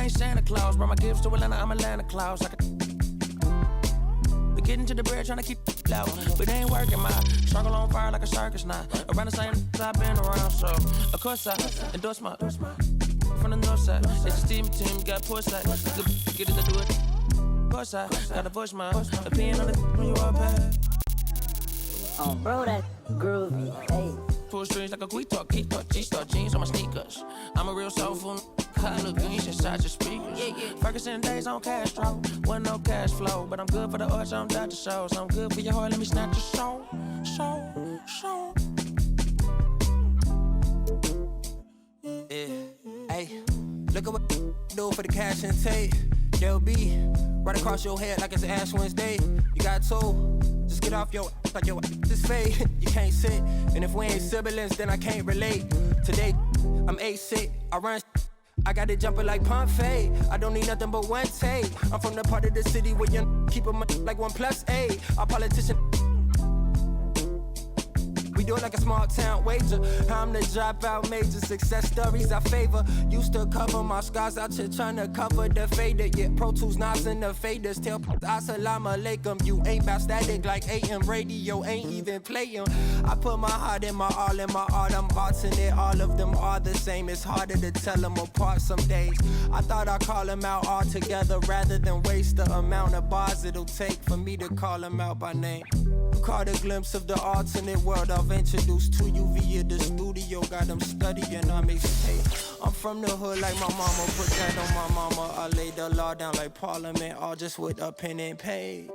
ain't Santa Claus. Brought my gifts to Atlanta, I'm Atlanta Claus. We getting to the bread, trying to keep it low. But they ain't working, my struggle on fire like a circus now. Around the same I've been around, so of course I endorse my from the north side. It's a team, got push side. Get it to do it. Push side, gotta push my opinion on the when you up at. Oh, bro, that groovy. Hey. Pull strings like a G-Talk, G-Star jeans on my sneakers. I'm a real soulful. I look green inside your speakers. Ferguson days on Castro, wasn't no cash flow, but I'm good for the arts, I'm Dr. Shows. I'm good for your heart, let me snatch your soul. Yeah, hey, look at what do for the cash and take. JLB, right across your head like it's Ash Wednesday. You got two, just get off your like your is fake. You can't sit, and if we ain't siblings, then I can't relate. Today, I'm A-sick, I run. I got it jumping like Pompeii. I don't need nothing but one take. I'm from the part of the city where you keep them like 1+8. Our politician. We do it like a small town wager. I'm the dropout major. Success stories I favor. Used to cover my scars out here trying to cover the fader. Yeah, Pro Tools, Nas, and the faders. Tell Assalamu alaikum. You ain't bout static like AM radio. Ain't even playing. I put my heart in my all in my art. I'm alternate. All of them are the same. It's harder to tell them apart some days. I thought I'd call them out all together rather than waste the amount of bars it'll take for me to call them out by name. Caught a glimpse of the alternate world I've introduced to you via the studio. Got them studying on mixtape. I'm from the hood like my mama, put that on my mama. I laid the law down like Parliament, all just with a pen and page.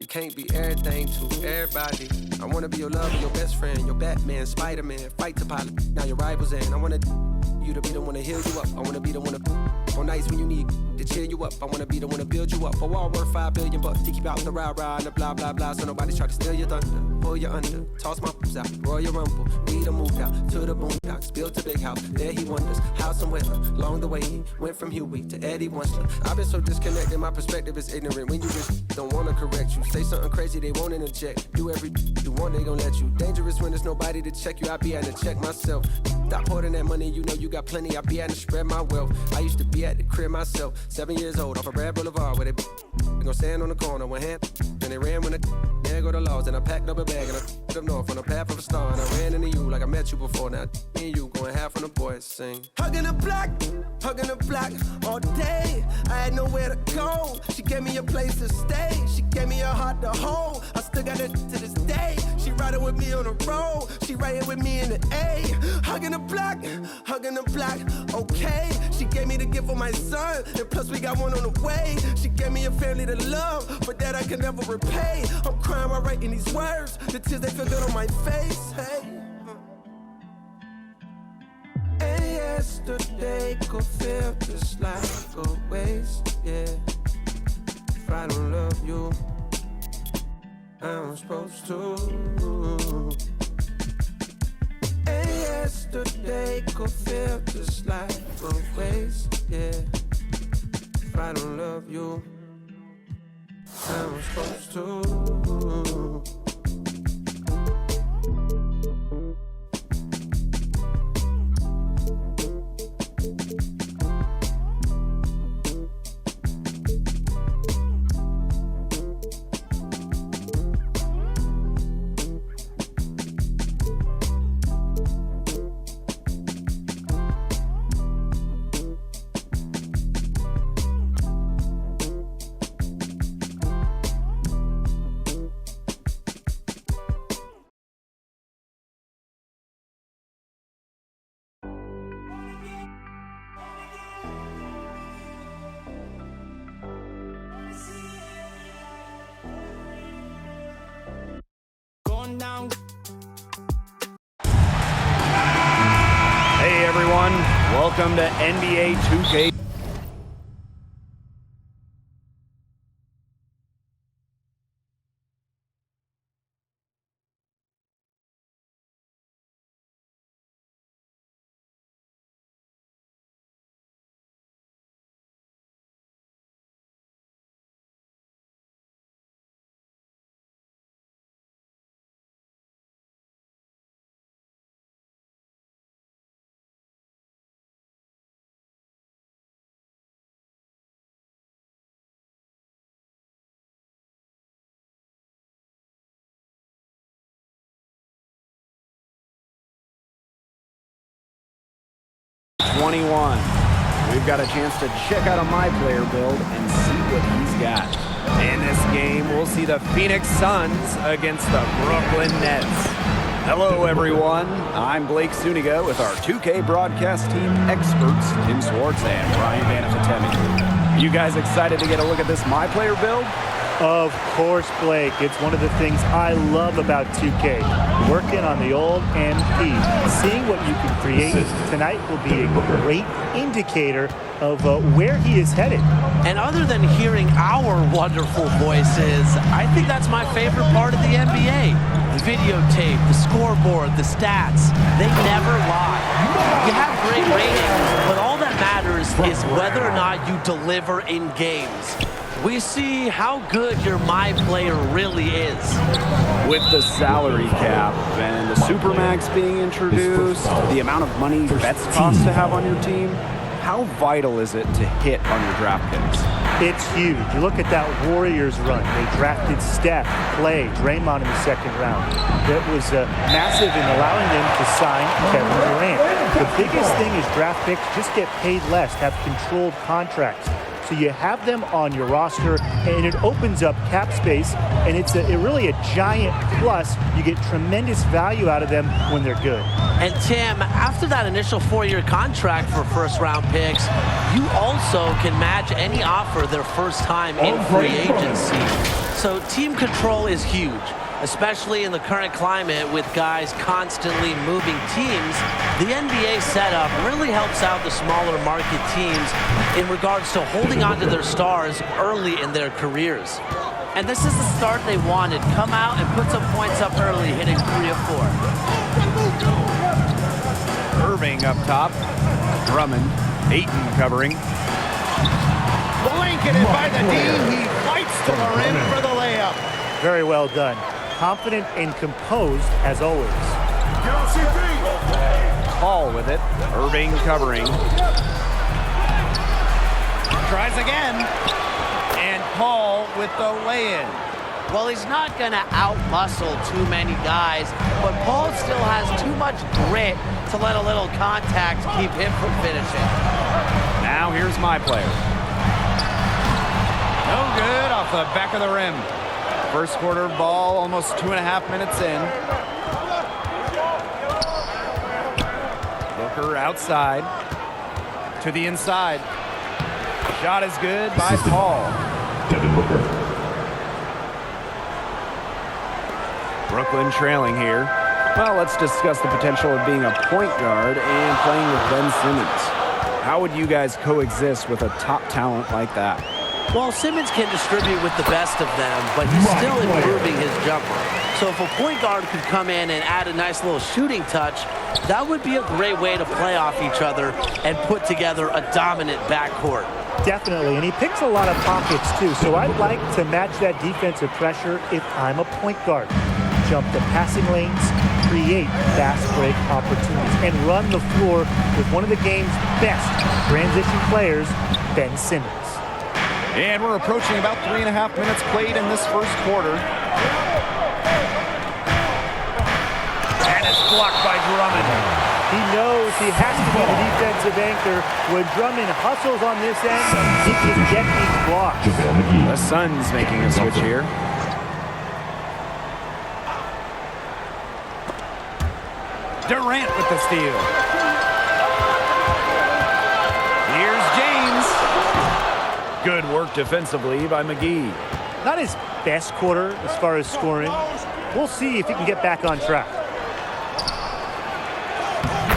Can't be everything to everybody. I wanna be your lover, your best friend, your Batman, Spider-Man, fight to pilot. Now your rivals in. I wanna you to be the one to heal you up. I wanna be the one to on nights when you need to cheer you up. I wanna be the one to build you up. A wall worth $5 billion to keep you out the rah-rah and the blah blah blah. So nobody's try to steal your thunder, pull you under, toss my pops out, Royal Rumble. We done moved out to the boondocks, built a big house. There he wonders how somewhere along the way he went from Huey to Eddie Winsler. I've been so disconnected, my perspective is ignorant. When you just don't wanna correct you, say something crazy, they won't interject. Do every you want, they gon' let you. Dangerous when there's nobody to check you. I be having to check myself. Stop hoarding that money, you know you got plenty. I be having to spread my wealth. I used to be at the crib myself, 7 years old, off of Brad Boulevard, where they gon' stand on the corner, one hand, and they ran when there go the laws. And I packed up a bag and I up north on the path of a star, and I ran into you like I met you before. Now me and you going half on the boys sing. Hugging the block all day. I had nowhere to go. She gave me a place to stay. She gave me a heart to hold. I still got it to this day. She riding with me on the road. She riding with me in the A. Hugging the block, okay. She gave me the gift of my son, and plus we got one on the way. She gave me a family to love, but that I can never repay. I'm crying while writing these words. The tears, they feel good on my face, hey. And yesterday could feel just like a waste, yeah. If I don't love you, I'm supposed to. And yesterday could feel just like a waste, yeah. If I don't love you, I'm supposed to. Down. Hey everyone, welcome to NBA 2K 21. We've got a chance to check out a My Player build and see what he's got. In this game, we'll see the Phoenix Suns against the Brooklyn Nets. Hello, everyone. I'm Blake Zuniga with our 2K broadcast team experts, Tim Swartz and Ryan Vanafitemi. You guys excited to get a look at this My Player build? Of course, Blake. It's one of the things I love about 2K. Working on the old MP. Seeing what you can create tonight will be a great indicator of where he is headed. And other than hearing our wonderful voices, I think that's my favorite part of the NBA. The videotape, the scoreboard, the stats, they never lie. You have great ratings, but all that matters is whether or not you deliver in games. We see how good your My Player really is. With the salary cap and the Supermax being introduced, the amount of money bets cost to have on your team, how vital is it to hit on your draft picks? It's huge. You look at that Warriors run. They drafted Steph, Clay, Draymond in the second round. That was massive in allowing them to sign Kevin Durant. The biggest thing is draft picks just get paid less, have controlled contracts. So you have them on your roster, and it opens up cap space, and it's really a giant plus. You get tremendous value out of them when they're good. And Tim, after that initial 4-year contract for first-round picks, you also can match any offer their first time in free agency. So team control is huge, especially in the current climate with guys constantly moving teams. The NBA setup really helps out the smaller market teams in regards to holding on to their stars early in their careers. And this is the start they wanted. Come out and put some points up early, hitting 3 of 4. Irving up top. Drummond. Ayton covering. Blanketed by the D. He fights to the rim for the layup. Very well done. Confident and composed as always. Paul with it. Irving covering. Tries again. And Paul with the lay-in. Well, he's not going to out-muscle too many guys, but Paul still has too much grit to let a little contact keep him from finishing. Now here's My Player. No good off the back of the rim. First quarter ball, almost 2.5 minutes in. Booker outside. To the inside. Shot is good by Paul. Devin Booker. Brooklyn trailing here. Well, let's discuss the potential of being a point guard and playing with Ben Simmons. How would you guys coexist with a top talent like that? Well, Simmons can distribute with the best of them, but he's still improving his jumper. So if a point guard could come in and add a nice little shooting touch, that would be a great way to play off each other and put together a dominant backcourt. Definitely, and he picks a lot of pockets too, so I'd like to match that defensive pressure if I'm a point guard. Jump the passing lanes, create fast break opportunities, and run the floor with one of the game's best transition players, Ben Simmons. And we're approaching about 3.5 minutes played in this first quarter. And it's blocked by Drummond. He knows he has to be the defensive anchor. When Drummond hustles on this end, he can get these blocks. The Suns making a switch here. Durant with the steal. Here's James. Good work defensively by McGee. Not his best quarter as far as scoring. We'll see if he can get back on track.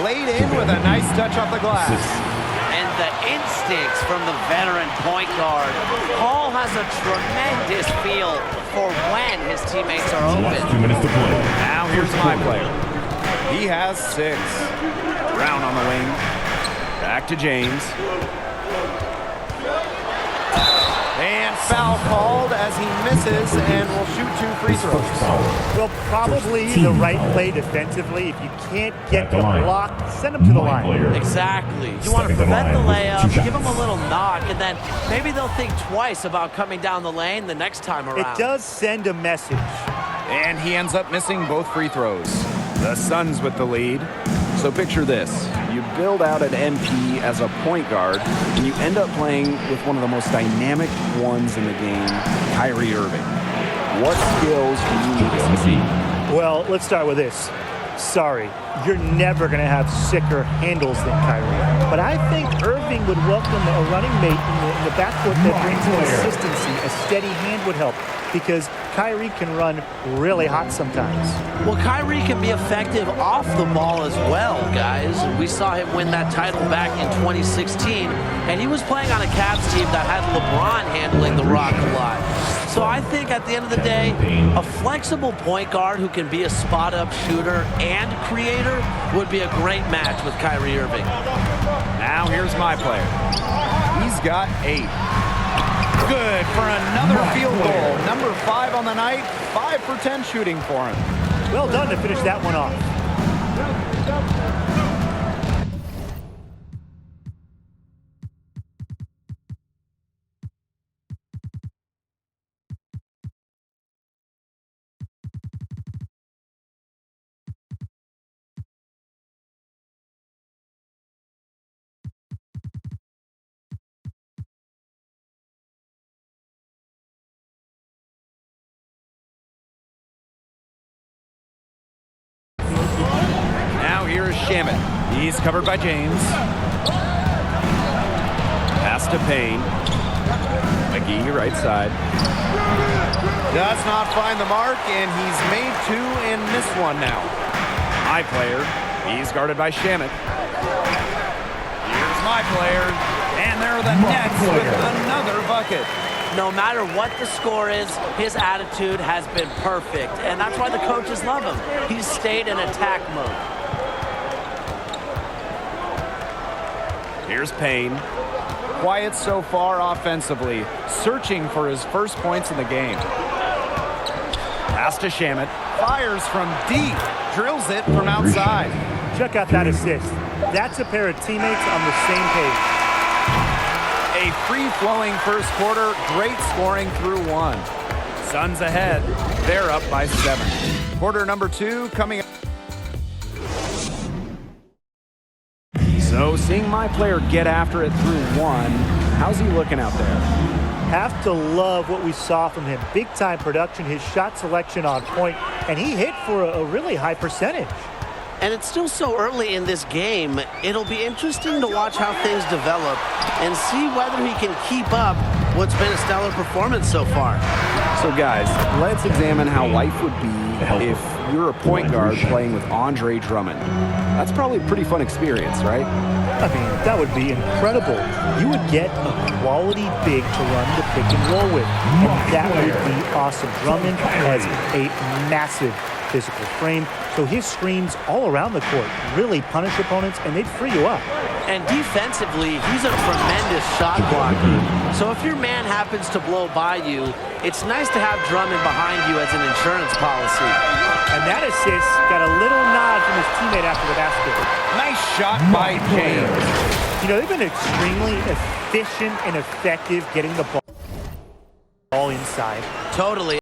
Laid in with a nice touch off the glass. And the instincts from the veteran point guard. Paul has a tremendous feel for when his teammates are open. 2 minutes to play. Now here's My Player. He has 6. Brown on the wing. Back to James. And foul called as he misses and will shoot 2 free throws. Well, probably the right play defensively. If you can't get the block, send him to the line. Exactly. You want to prevent the layup, give them a little knock, and then maybe they'll think twice about coming down the lane the next time around. It does send a message. And he ends up missing both free throws. The Suns with the lead. So picture this. You build out an MP as a point guard, and you end up playing with one of the most dynamic ones in the game, Kyrie Irving. What skills do you need to succeed? Well, let's start with this. Sorry, you're never going to have sicker handles than Kyrie. But I think Irving would welcome a running mate in the backcourt that brings consistency. A steady hand would help because Kyrie can run really hot sometimes. Well, Kyrie can be effective off the ball as well, guys. We saw him win that title back in 2016, and he was playing on a Cavs team that had LeBron handling the rock a lot. So I think at the end of the day, a flexible point guard who can be a spot-up shooter and creator would be a great match with Kyrie Irving. Now here's my player. He's got 8. Good for another field goal. Number 5 on the night, 5 for 10 shooting for him. Well done to finish that one off. Here is Shamet. He's covered by James. Pass to Payne. McGee, right side. Does not find the mark, and he's made 2 and missed one now. My player. He's guarded by Shamet. Here's my player. And there are the Nets with another bucket. No matter what the score is, his attitude has been perfect, and that's why the coaches love him. He's stayed in attack mode. Here's Payne. Quiet so far offensively, searching for his first points in the game. Pass to Shamet. Fires from deep. Drills it from outside. Check out that assist. That's a pair of teammates on the same page. A free-flowing first quarter. Great scoring through 1. Suns ahead. They're up by 7. Quarter number 2 coming up. So seeing my player get after it through 1, how's he looking out there? Have to love what we saw from him. Big-time production, his shot selection on point, and he hit for a really high percentage. And it's still so early in this game, it'll be interesting to watch how things develop and see whether he can keep up what's been a stellar performance so far. So guys, let's examine how life would be if you're a point guard playing with Andre Drummond. That's probably a pretty fun experience, right? I mean, that would be incredible. You would get a quality big to run the pick and roll with, and that would be awesome. Drummond has a massive physical frame, so his screens all around the court really punish opponents, and they'd free you up. And defensively, he's a tremendous shot blocker. So if your man happens to blow by you, it's nice to have Drummond behind you as an insurance policy. And that assist got a little nod from his teammate after the basket. Nice shot by James. You know, they've been extremely efficient and effective getting the ball inside. Totally.